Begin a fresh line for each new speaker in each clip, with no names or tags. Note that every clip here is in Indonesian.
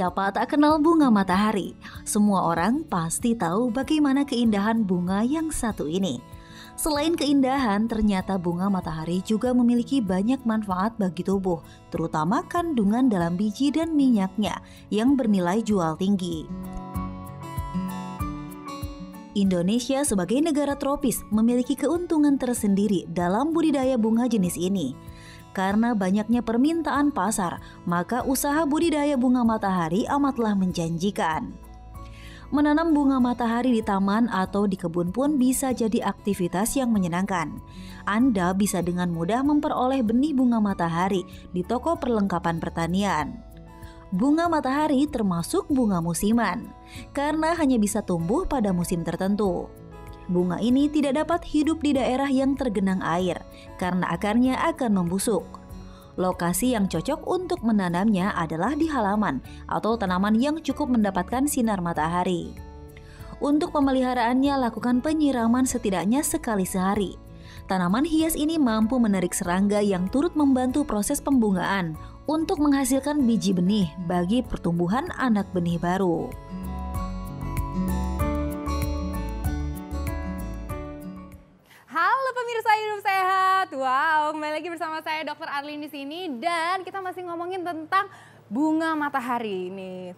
Siapa tak kenal bunga matahari? Semua orang pasti tahu bagaimana keindahan bunga yang satu ini. Selain keindahan, ternyata bunga matahari juga memiliki banyak manfaat bagi tubuh, terutama kandungan dalam biji dan minyaknya yang bernilai jual tinggi. Indonesia sebagai negara tropis memiliki keuntungan tersendiri dalam budidaya bunga jenis ini. Karena banyaknya permintaan pasar, maka usaha budidaya bunga matahari amatlah menjanjikan. Menanam bunga matahari di taman atau di kebun pun bisa jadi aktivitas yang menyenangkan. Anda bisa dengan mudah memperoleh benih bunga matahari di toko perlengkapan pertanian. Bunga matahari termasuk bunga musiman, karena hanya bisa tumbuh pada musim tertentu. Bunga ini tidak dapat hidup di daerah yang tergenang air karena akarnya akan membusuk. Lokasi yang cocok untuk menanamnya adalah di halaman atau tanaman yang cukup mendapatkan sinar matahari. Untuk pemeliharaannya, lakukan penyiraman setidaknya sekali sehari. Tanaman hias ini mampu menarik serangga yang turut membantu proses pembungaan untuk menghasilkan biji benih bagi pertumbuhan anak benih baru.
Halo pemirsa Hidup Sehat. Wow, kembali lagi bersama saya Dr. Arlin di sini dan kita masih ngomongin tentang bunga matahari ini,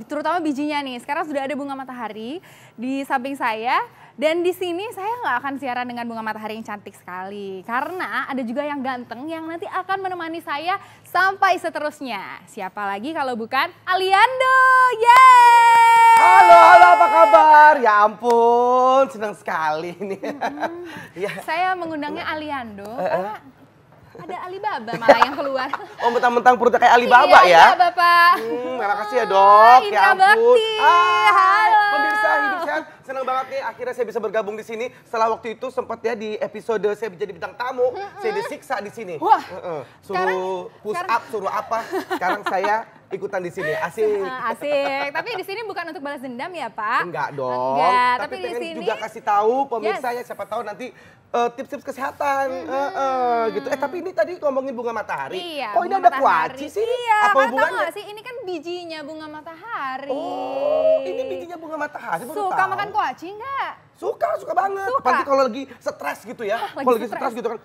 terutama bijinya nih. Sekarang sudah ada bunga matahari di samping saya dan di sini saya nggak akan siaran dengan bunga matahari yang cantik sekali karena ada juga yang ganteng yang nanti akan menemani saya sampai seterusnya. Siapa lagi kalau bukan Aliando? Yeay!
Halo, apa kabar? Ya ampun, senang sekali nih. Ya.
Saya mengundangnya Aliando karena ada Alibaba malah yang keluar.
Oh, mentang-mentang perutnya kayak Alibaba ya?
Iya, Bapak.
Terima kasih ya, Dok. Ya
Indra
ampun.
Bakti. Halo.
Pemirsa Hidup Sehat, senang banget nih akhirnya saya bisa bergabung di sini. Setelah waktu itu sempat ya di episode saya jadi bintang tamu, saya disiksa di sini.
Wah.
Suruh push up, suruh apa. Sekarang saya ikutan di sini. Asik.
Asik. Tapi di sini bukan untuk balas dendam ya, Pak?
Enggak dong.
Enggak,
Tapi
di
pengen
sini
juga kasih tahu pemirsa ya, siapa tahu nanti tips-tips kesehatan. Gitu. Tapi ini tadi ngomongin bunga matahari.
Iya,
Kok ini ada kuaci sih?
Iya,
Apa
tahu
hubungannya?
nggak sih? Ini kan bijinya bunga matahari.
Oh, ini bijinya bunga matahari. baru
Suka
tahu.
makan kuaci nggak?
Suka banget.
Suka.
Apalagi kalau lagi stres gitu ya.
Lagi
Kalau lagi
stres.
stres gitu kan.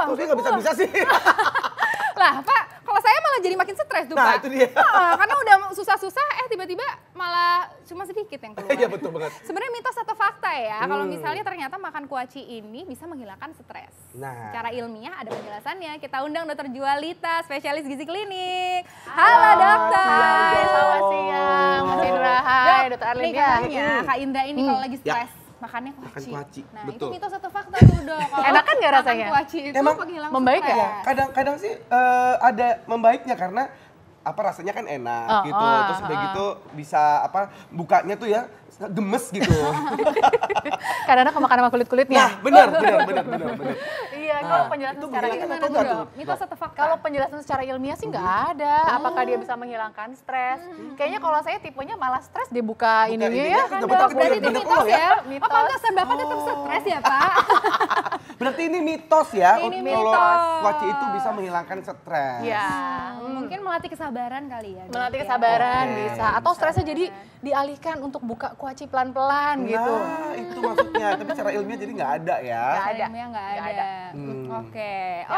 Terus dia nggak bisa-bisa sih.
Lah, Pak, kalau saya malah jadi makin stres tuh,
Nah,
Pak.
itu dia.
Karena udah susah-susah, tiba-tiba malah cuma sedikit yang keluar.
Iya, betul banget.
Sebenarnya mitos atau fakta ya, kalau misalnya ternyata makan kuaci ini bisa menghilangkan stres.
Nah.
Secara ilmiah ada penjelasannya. Kita undang Dr. Jualita, spesialis gizi klinik. Halo, dokter.
Selamat siang, Mas Indra. Hai, Dr. Arlin.
Nih katanya Kak Indra ini kalau lagi
Ya.
stres, makannya kuaci.
Makan kuaci,
Nah,
betul.
itu mitos atau fakta tuh, Dok? Kalau
Enakan nggak
makan
rasanya?
kuaci itu
Emang
penghilang
membaik
stres.
ya?
Kadang-kadang sih ada membaiknya karena apa rasanya kan enak gitu. Terus udah gitu bisa apa bukanya tuh ya gemes gitu.
Kadang-kadang kemakan sama kulit-kulitnya.
Nah, benar.
Iya, kalau penjelasan
itu
secara
gimana
Gimana
tuh,
tuh,
Dok?
Dok? Mitos atau fakta?
kalau penjelasan secara ilmiah sih nggak ada. Apakah dia bisa menghilangkan stres? Kayaknya kalau saya tipenya malah stres dibuka ininya
ininya,
ya.
kan
Dok.
dapat
Berarti itu
bener-bener
mitos
keluar ya?
ya?
Mitos.
Oh, pantesan Bapak tetap stres ya, Pak?
Berarti ini mitos ya.
Ini
Kalau
mitos.
kuaci itu bisa menghilangkan stres.
Iya.
Mungkin melatih kesabaran kali ya. Dok,
Melatih
ya?
kesabaran
Oke.
bisa. Atau stresnya jadi dialihkan untuk buka kuaci pelan-pelan gitu.
Nah, itu maksudnya. Tapi secara ilmiah jadi nggak ada ya.
Nggak ada.
Ilmiah nggak
Nggak
ada.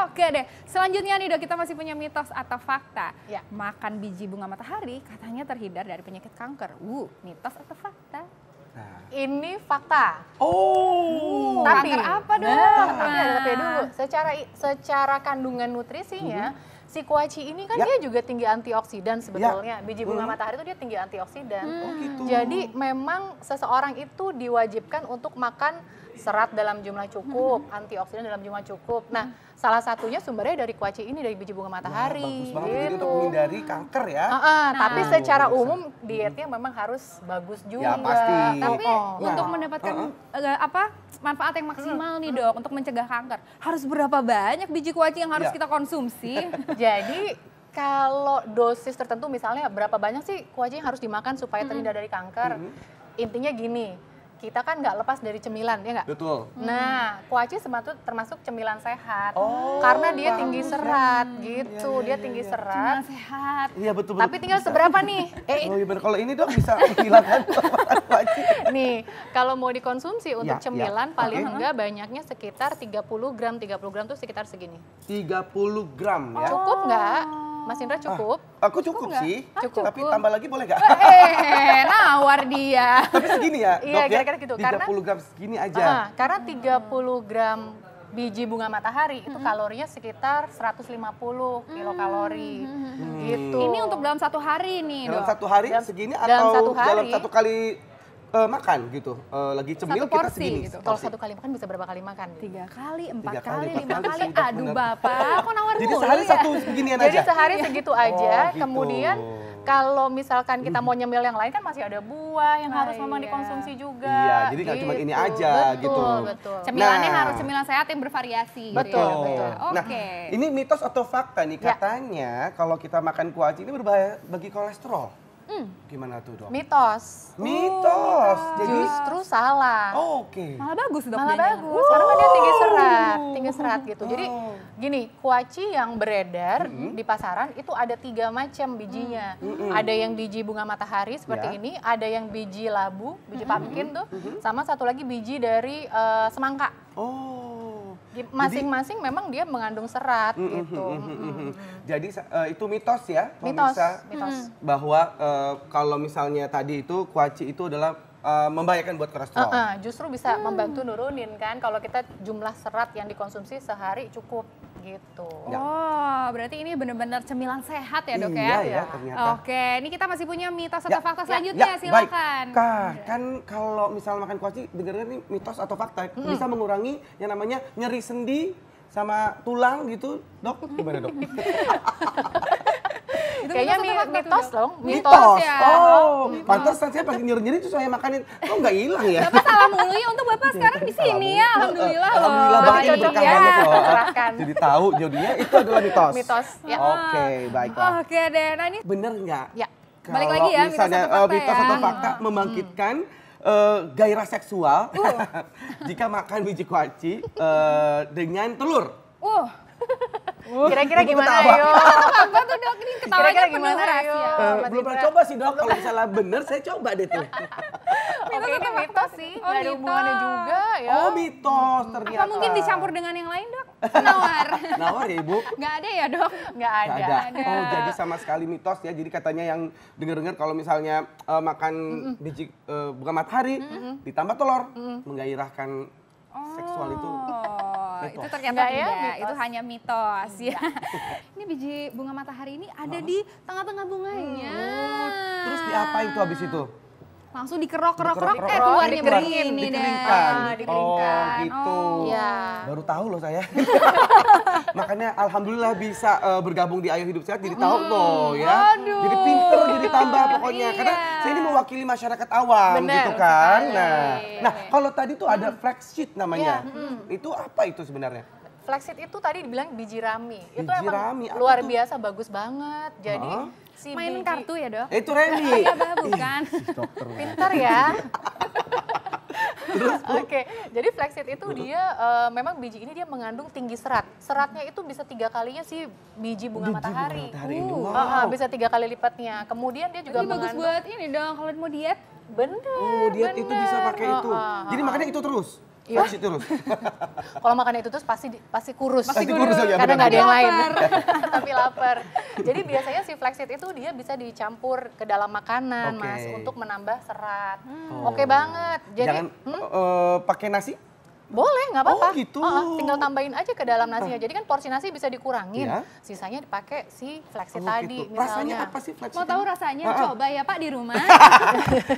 Oke deh. Selanjutnya nih, Dok, kita masih punya mitos atau fakta.
Ya.
Makan biji bunga matahari katanya terhindar dari penyakit kanker. Mitos atau fakta?
Nah.
Ini fakta.
Oh.
Kanker apa, Dok?
Tapi ada tapi dulu. Secara kandungan nutrisinya, si kuaci ini kan
Ya.
dia juga tinggi antioksidan sebetulnya. Biji bunga matahari itu dia tinggi antioksidan.
Oh, gitu.
Jadi memang seseorang itu diwajibkan untuk makan serat dalam jumlah cukup, antioksidan dalam jumlah cukup. Nah, salah satunya sumbernya dari kuaci ini, dari biji bunga matahari.
Bagus banget jadi
gitu.
untuk menghindari kanker ya.
Tapi secara
Luar biasa.
umum dietnya memang harus bagus juga.
Ya, pasti.
Tapi
Nah,
untuk mendapatkan manfaat yang maksimal nih, Dok, untuk mencegah kanker, harus berapa banyak biji kuaci yang harus
Ya.
kita konsumsi?
Jadi kalau dosis tertentu misalnya berapa banyak sih kuaci yang harus dimakan supaya terhindar dari kanker? Intinya gini, kita kan nggak lepas dari cemilan, ya nggak?
Betul.
Nah, kuaci termasuk cemilan sehat.
Oh,
Karena dia tinggi
bagus
serat
ya.
gitu,
Iya,
dia
iya,
tinggi
iya.
serat.
Sehat.
Iya betul.
Tapi tinggal seberapa nih?
Oh iya benar. Kalau ini dok bisa menghilangkan makan kuaci.
Nih, kalau mau dikonsumsi untuk
Ya,
cemilan
ya.
paling
Oke.
enggak banyaknya sekitar 30 gram. 30 gram tuh sekitar segini.
30 gram ya.
Cukup nggak? Mas Indra cukup?
Aku cukup
nggak?
sih.
Cukup.
Tapi tambah lagi boleh nggak?
Nawar dia.
Tapi segini ya,
Iya,
dok ya?
kira-kira gitu.
30 gram segini aja.
Karena 30 gram biji bunga matahari itu kalorinya sekitar 150 kilokalori gitu.
Ini untuk dalam satu hari nih,
Dalam
Dok.
satu hari
Dalam-
segini
dalam
atau
satu hari.
dalam satu kali makan gitu? Lagi cemil
Satu
kita
porsi
segini.
gitu.
Kalau satu kali makan bisa berapa kali makan?
3 kali, 4
3 kali,
kali,
4
5
kali
kali.
sih, Dok,
Aduh
bener.
Bapak, kok nawar
Jadi
mulu
sehari
ya?
satu seginian
Jadi
aja?
sehari segitu aja.
Oh, gitu.
Kemudian kalau misalkan kita mau nyemil yang lain kan masih ada buah yang harus memang
iya.
dikonsumsi juga.
Iya, jadi nggak cuma ini aja
betul,
gitu.
Betul.
Cemilannya
Nah.
harus cemilan sehat yang bervariasi.
Betul,
gitu ya.
betul.
Nah,
Oke.
ini mitos atau fakta nih
Ya.
katanya kalau kita makan kuaci ini berbahaya bagi kolesterol. Gimana tuh dok?
Mitos.
Mitos. Jadi
Justru salah.
oh, oke.
Malah bagus, Dok.
Malah
jadinya.
bagus, karena kan dia tinggi serat gitu. Jadi
Oh.
gini, kuaci yang beredar di pasaran itu ada 3 macam bijinya. Ada yang biji bunga matahari seperti
Ya.
ini, ada yang biji labu, biji pumpkin tuh, sama satu lagi biji dari semangka.
Oh.
Masing-masing memang dia mengandung serat gitu.
Jadi itu mitos ya,
Mitos,
pemirsa,
mitos.
bahwa kalau misalnya tadi itu kuaci itu adalah membahayakan buat kolesterol.
Justru bisa membantu nurunin kan kalau kita jumlah serat yang dikonsumsi sehari cukup gitu.
Ya.
Oh, berarti ini benar-benar cemilan sehat ya, Dok
Iya
ya?
ya ternyata.
Oke, ini kita masih punya mitos
Ya,
atau fakta
ya,
selanjutnya,
ya,
silakan.
Baik. Kak, kan kalau misalnya makan kuaci, dengarnya nih mitos atau fakta bisa mengurangi yang namanya nyeri sendi sama tulang gitu, dok? Gimana dok?
Itu
Kayaknya
mitos atau fakta tuh,
mitos
Dok?
dong,
Mitos.
ya.
Oh, pantesan saya pas nyeri-nyeri tuh saya makanin, kok nggak hilang ya?
Bapak salah mulu ya, untuk Bapak sekarang di sini ya, alhamdulillah loh.
Alhamdulillah banget ini
Cocok
berkah
ya,
banget loh.
tercerahkan.
Jadi tahu jadinya itu adalah mitos.
Mitos, ya.
Oke, baiklah.
Oke deh, nah ini
Bener nggak?
Ya.
Balik lagi ya,
Kalau misalnya
mitos atau fakta
mitos
ya.
atau fakta membangkitkan gairah seksual jika makan biji kuaci dengan telur.
Kira-kira
Ibu
gimana
ketawa.
ayo?
Apa tuh, Dok? Ini ketawanya
Kira-kira
penuh
gimana,
rahasia.
ayo? Mas
Belum pernah
Indra.
coba sih dok, kalau misalnya bener saya coba deh tuh.
Oke, ini mitos sih,
Oh,
nggak ada
mitos.
hubungannya juga ya.
Oh mitos ternyata.
Apa mungkin dicampur dengan yang lain, Dok? Nawar.
Nawar ya ibu?
Nggak ada ya, Dok?
Nggak
Nggak
ada.
ada. Oh jadi sama sekali mitos ya. Jadi katanya yang dengar-dengar kalau misalnya makan biji bunga matahari ditambah telur menggairahkan seksual itu.
Oh, itu
Mitos.
ternyata
Nggak ya,
tidak.
mitos.
Itu hanya mitos ya. Ini biji bunga matahari ini ada di tengah-tengah bunganya.
Terus diapain tuh habis itu?
Langsung dikerok-kerok,
Dikerok-kerok,
keluarnya
dikeluar,
begini deh.
dikeringkan.
dikeringkan.
Oh gitu.
Iya.
Baru tahu loh saya. Makanya alhamdulillah bisa bergabung di Ayo Hidup Sehat jadi tahu tuh ya.
Aduh.
Jadi pinter jadi tambah pokoknya.
Iya.
Karena saya ini mewakili masyarakat awam
Bener
gitu kan.
sekali.
Nah kalau tadi tuh ada flaxseed namanya. Itu apa itu sebenarnya?
Flaxseed itu tadi dibilang biji rami. Itu
Biji
emang
rami, apa
luar
tuh?
biasa bagus banget. Jadi
Hah?
si
Main
biji
kartu ya, Dok?
Itu Remi.
Iya, Bah, bukan.
Dokter.
pintar ya. Oke, jadi flaxseed itu dia memang biji ini dia mengandung tinggi serat. Seratnya itu bisa 3 kalinya si biji bunga matahari.
Ini. Wow.
Bisa 3 kali lipatnya. Kemudian dia juga
Ini bagus
mengandung
buat ini dong, kalau mau diet.
bener.
Oh, diet itu bisa
bener.
pakai itu. Jadi makanya itu terus.
Iya.
Flaxseed terus.
Kalau makan itu terus pasti kurus.
Pasti kurus aja,
Karena
benar.
nggak ada yang lain.
Lapar.
Tapi lapar. Jadi biasanya si flaxseed itu dia bisa dicampur ke dalam makanan,
Oke.
Mas, untuk menambah serat.
Oh.
Oke banget. Jadi
Jangan pakai nasi?
boleh, nggak apa-apa.
Oh, gitu.
Tinggal tambahin aja ke dalam nasinya. Jadi kan porsi nasi bisa dikurangin.
Iya.
Sisanya dipakai si
Oh,
flaxseed tadi
gitu.
misalnya.
Rasanya apa sih flaxseed?
Mau tahu rasanya? Coba ya, Pak, di rumah.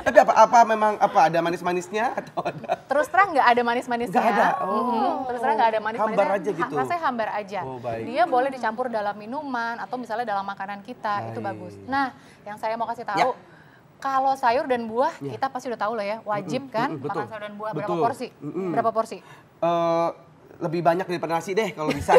Tapi apa memang ada manis-manisnya atau ada?
Terus terang nggak ada manis-manisnya.
Nggak ada? Oh.
Terus terang nggak ada manis-manisnya.
Hambar aja gitu?
Rasanya hambar aja.
Oh, baik.
Dia boleh dicampur dalam minuman atau misalnya dalam makanan kita, itu
Baik.
bagus. Nah, yang saya mau kasih
Ya.
tahu, kalau sayur dan buah
Ya.
kita pasti udah tahu lah ya, wajib kan
betul.
makan sayur dan buah. Berapa
Betul.
porsi? Berapa porsi?
lebih banyak daripada nasi deh kalau bisa.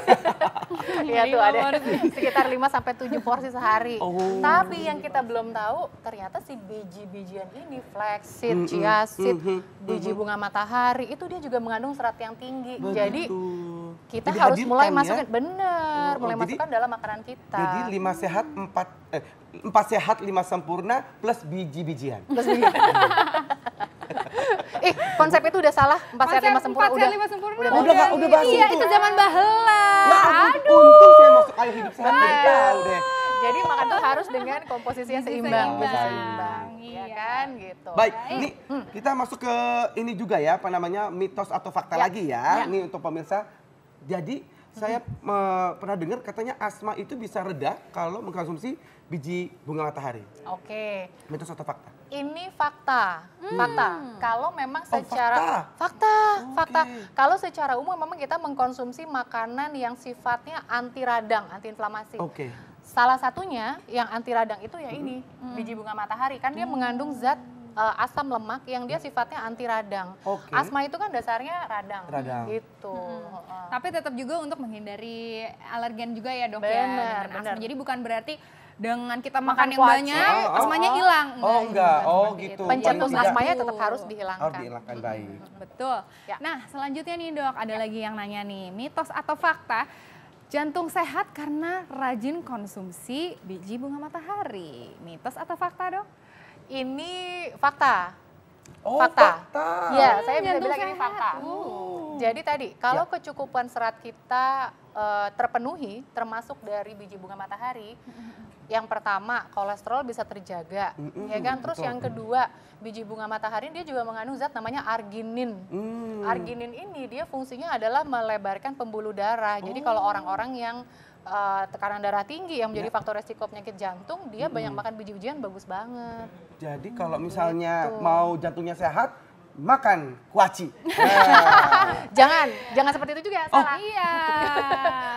Iya tuh
5
ada
porsi.
sekitar 5 sampai 7 porsi sehari.
Oh.
Tapi yang kita belum tahu ternyata si biji-bijian ini flaxseed, chia seed, biji bunga matahari itu dia juga mengandung serat yang tinggi. Jadi
Betul.
kita
Jadi
harus mulai
hadirkan ya.
masukin bener, mulai
jadi-
masukkan dalam makanan kita.
Jadi 5 sehat 4 sehat 5 sempurna plus biji-bijian.
Konsep itu udah salah. 4 sehat 5 sempurna
Empat
udah.
sehat 5 sempurna.
Udah bahas
Iya,
itu.
itu zaman baheula.
Ya ampun, untung saya masuk ayo hidup sehat jadi tahu deh.
Jadi makan tuh harus dengan komposisi yang seimbang.
seimbang.
Ya
Iya.
kan gitu.
Baik, ini kita masuk ke ini juga ya, apa namanya, mitos atau fakta
Ya.
lagi ya. Ini untuk pemirsa. Jadi saya pernah dengar katanya asma itu bisa reda kalau mengkonsumsi biji bunga matahari.
Oke.
Mitos atau fakta?
Ini fakta, fakta. Kalau memang
Oh,
secara
fakta.
fakta.
Oke.
Kalau secara umum memang kita mengkonsumsi makanan yang sifatnya anti radang, anti inflamasi.
Oke.
Salah satunya yang anti radang itu ya ini, biji bunga matahari. Kan dia mengandung zat asam lemak yang dia sifatnya anti radang.
Oke.
Asma itu kan dasarnya radang.
Radang.
Gitu.
Tapi tetap juga untuk menghindari alergen juga ya dok ya.
Benar,
dengan
benar.
asma. Jadi bukan berarti dengan kita
Makan
makan yang
kuaci.
banyak, asmanya hilang.
Oh, enggak.
bukan
Oh,
seperti
gitu.
itu.
Pencetus
Paling tidak.
asmanya tetap harus dihilangkan.
Harus dihilangkan, baik.
Betul.
Ya.
Nah, selanjutnya nih dok, ada lagi yang nanya nih, mitos atau fakta jantung sehat karena rajin konsumsi biji bunga matahari. Mitos atau fakta dok?
Ini fakta.
Oh,
Fakta.
fakta.
Iya, saya bisa
jantung
bilang ini
sehat.
fakta. Jadi tadi, kalau kecukupan serat kita terpenuhi, termasuk dari biji bunga matahari, yang pertama kolesterol bisa terjaga, ya kan. Terus
betul.
yang kedua, biji bunga matahari dia juga mengandung zat namanya arginin. Arginin ini dia fungsinya adalah melebarkan pembuluh darah. Jadi kalau orang-orang yang tekanan darah tinggi yang menjadi faktor resiko penyakit jantung, dia banyak makan biji-bijian bagus banget.
Jadi kalau misalnya mau jantungnya sehat, makan kuaci. Nah.
Jangan seperti itu juga, salah.
Iya.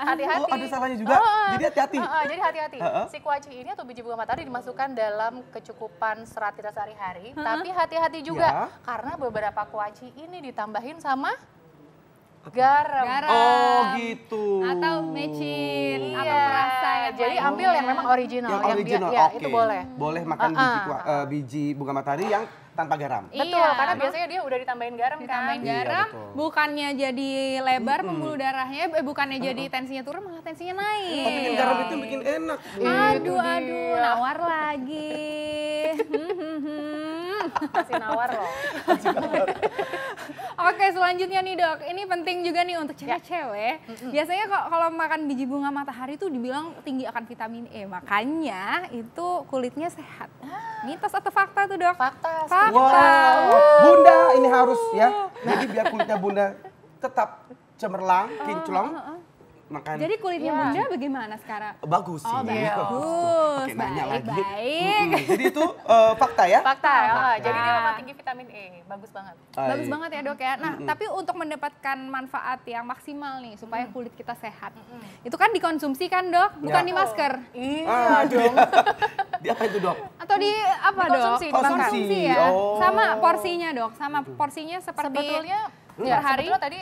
Hati-hati.
Oh, ada salahnya juga. Jadi hati-hati.
Jadi hati-hati. Si kuaci ini atau biji bunga matahari dimasukkan dalam kecukupan serat kita sehari-hari. Tapi hati-hati juga
Ya.
karena beberapa kuaci ini ditambahin sama garam.
Oh, gitu.
Atau mecin,
Iya.
atau perasa yang
Jadi
lain.
ambil yang memang original.
Yang
dia-
original,
ya,
oke.
itu boleh.
Boleh makan biji bunga matahari yang tanpa garam.
Betul,
Iya.
karena biasanya dia udah ditambahin garam
Ditambahin
kan.
Iya,
garam,
betul.
bukannya jadi lebar pembuluh darahnya, bukannya jadi tensinya turun, malah tensinya naik.
Oh, bikin garam itu bikin enak.
Aduh, nawar lagi.
Masih nawar loh.
Oke, selanjutnya nih dok, ini penting juga nih untuk cewek-cewek. Biasanya kalau makan biji bunga matahari tuh dibilang tinggi akan vitamin E, makanya itu kulitnya sehat. Mitos atau fakta tuh dok?
Fakta.
Fakta.
Wow, Bunda ini harus ya. Jadi biar kulitnya Bunda tetap cemerlang, kinclong. Makan
Jadi kulitnya Bunda bagaimana sekarang?
bagus sih.
Oh,
Iya.
bagus.
Oke, nanya
Baik,
lagi.
baik.
Jadi itu fakta ya?
Fakta.
Fakta.
Jadi dia memang tinggi vitamin E. Bagus banget.
Bagus banget ya dok ya. Nah, tapi untuk mendapatkan manfaat yang maksimal nih supaya kulit kita sehat, itu kan dikonsumsi kan dok, bukan
Ya.
di masker
Iya dong.
Di apa itu dok?
atau di apa dok?
Dikonsumsi, dimakan.
Konsumsi ya.
Oh.
Sama porsinya dok, sama porsinya seperti
Sebetulnya
per
ya,
hari.
sebetulnya tadi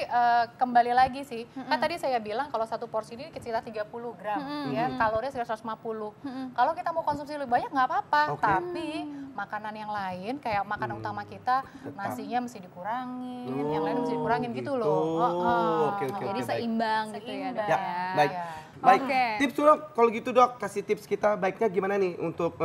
kembali lagi sih. Kan tadi saya bilang kalau satu porsi ini sekitar 30 gram ya, kalorinya sekitar 150. Kalau kita mau konsumsi lebih banyak nggak apa-apa,
Oke.
tapi makanan yang lain kayak makanan utama kita, nasinya mesti dikurangin, yang lain mesti dikurangin gitu loh.
Oke, oke,
Jadi
baik.
seimbang gitu ya dok.
Ya,
Ya.
baik.
Ya.
Baik.
Oke.
Tips dok, kalau gitu dok, kasih tips kita baiknya gimana nih untuk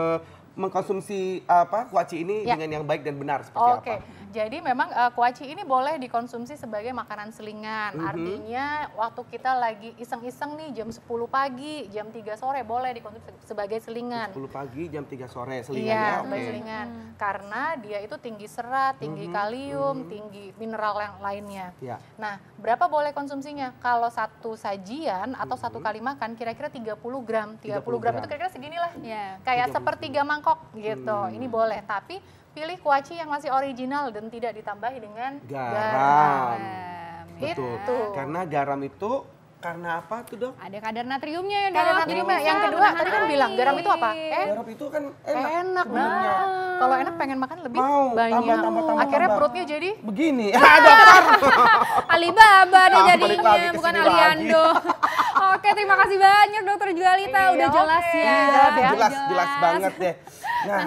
mengkonsumsi kuaci ini
Ya.
dengan yang baik dan benar seperti
Oke,
apa?
jadi memang kuaci ini boleh dikonsumsi sebagai makanan selingan. Artinya waktu kita lagi iseng-iseng nih jam 10 pagi, jam 3 sore boleh dikonsumsi sebagai selingan.
10 pagi, jam 3 sore
Iya,
selingannya.
sebagai selingan. Karena dia itu tinggi serat, tinggi kalium, tinggi mineral yang lainnya.
Ya.
Nah, berapa boleh konsumsinya? Kalau satu sajian atau satu kali makan kira-kira 30 gram. 30 gram itu kira-kira seginilah.
Ya.
Kayak sepertiga mangkok gitu. Ini boleh, tapi pilih kuaci yang masih original dan tidak ditambahi dengan
Garam.
Nah,
Betul.
Itu.
Karena garam itu Karena apa tuh, Dok?
Ada kadar natriumnya ya, Dok.
Kadar natriumnya.
Jadi
Yang
bisa
kedua tadi kan
menahan
bilang garam itu apa?
Garam itu kan enak.
Enak.
sebenarnya.
Nah, kalau enak pengen makan lebih
Mau,
banyak.
tambah.
Akhirnya perutnya jadi
Begini. Dokter.
Alibaba deh
Balik
jadinya,
lagi ke
bukan
sini
Aliando. Oke, terima kasih banyak Dokter Jualita,
Iya,
udah jelas
oke.
ya.
Jelas banget deh. Nah,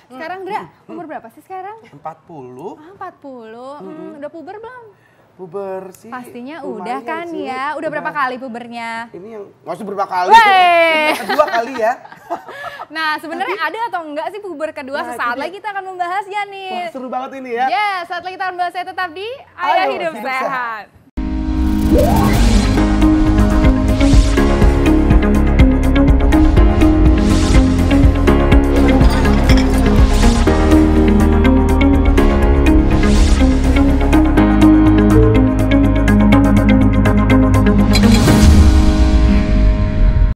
Sekarang Dra, umur berapa sih sekarang?
40
Ah, 40. Udah puber belum?
puber sih.
Pastinya
lumayan
udah kan
sih.
ya. Udah berapa kali pubernya?
Ini yang maksud berapa kali?
Wey.
Ini yang kedua kali ya.
Nah, sebenarnya ada atau enggak sih puber kedua?
Nah,
Sesaat
itu
lagi kita akan membahasnya nih.
Wah, seru banget ini ya.
Ya, saat lagi kita akan membahasnya tetap di Ayo Hidup
Hidup
Sehat.